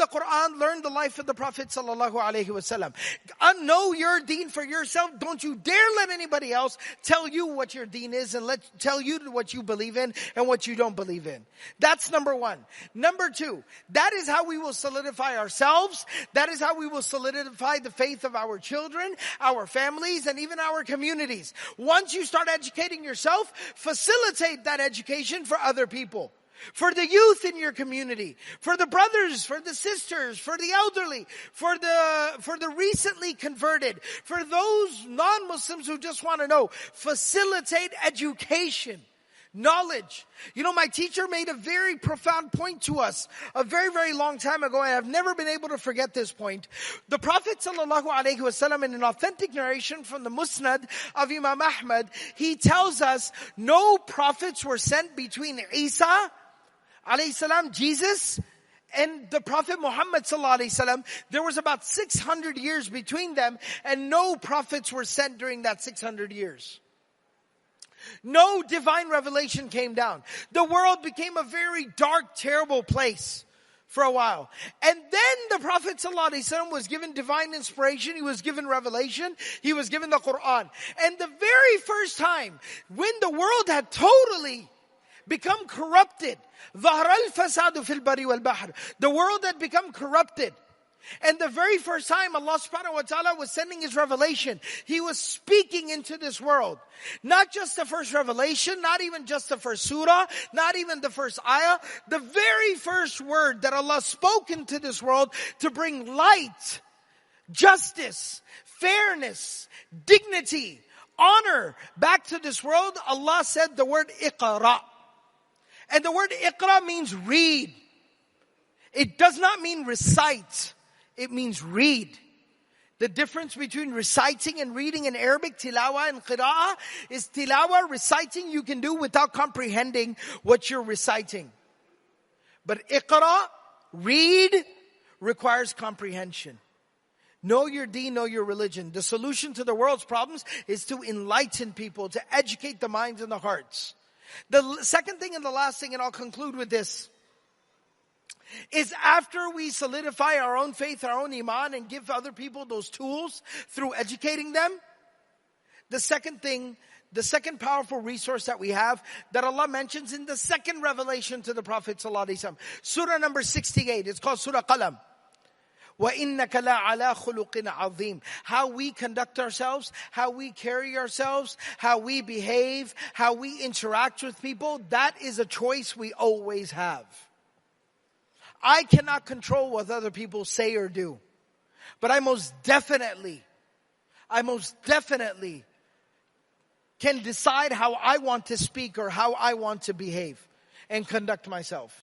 the Quran, learn the life of the Prophet sallallahu alaihi wasallam. Know your deen for yourself. Don't you dare let anybody else tell you what your deen is and tell you what you believe in and what you don't believe in. That's number one. Number two, that is how we will solidify ourselves. That is how we will solidify the faith of our children, our families, and even our communities. Once you start educating yourself, facilitate that education for other people. For the youth in your community, for the brothers, for the sisters, for the elderly, for the recently converted, for those non-Muslims who just want to know. Facilitate education, knowledge. You know, my teacher made a very profound point to us a very, very long time ago, and I've never been able to forget this point. The Prophet sallallahu alaihi wasallam, in an authentic narration from the Musnad of Imam Ahmad, he tells us no prophets were sent between Isa alayhi salam, Jesus, and the Prophet Muhammad sallallahu alayhi salam. There was about 600 years between them, and no prophets were sent during that 600 years. No divine revelation came down. The world became a very dark, terrible place for a while. And then the Prophet sallallahu alayhi wasallam was given divine inspiration. He was given revelation. He was given the Quran. And the very first time when the world had totally become corrupted, ظهر الفساد في البر والبحر. The world had become corrupted. And the very first time Allah subhanahu wa ta'ala was sending His revelation, He was speaking into this world. Not just the first revelation, not even just the first surah, not even the first ayah. The very first word that Allah spoke into this world to bring light, justice, fairness, dignity, honor back to this world, Allah said the word iqra. And the word iqra means read. It does not mean recite. It means read. The difference between reciting and reading in Arabic, tilawa and qira'ah, is tilawa, reciting you can do without comprehending what you're reciting. But iqra, read, requires comprehension. Know your deen, know your religion. The solution to the world's problems is to enlighten people, to educate the minds and the hearts. The second thing and the last thing, and I'll conclude with this, is after we solidify our own faith, our own iman, and give other people those tools through educating them, the second thing, the second powerful resource that we have, that Allah mentions in the second revelation to the Prophet ﷺ, Surah number 68, it's called Surah Qalam. وَإِنَّكَ لَعَلَىٰ خُلُقٍ عَظِيمٍ. How we conduct ourselves, how we carry ourselves, how we behave, how we interact with people, that is a choice we always have. I cannot control what other people say or do. But I most definitely can decide how I want to speak or how I want to behave and conduct myself.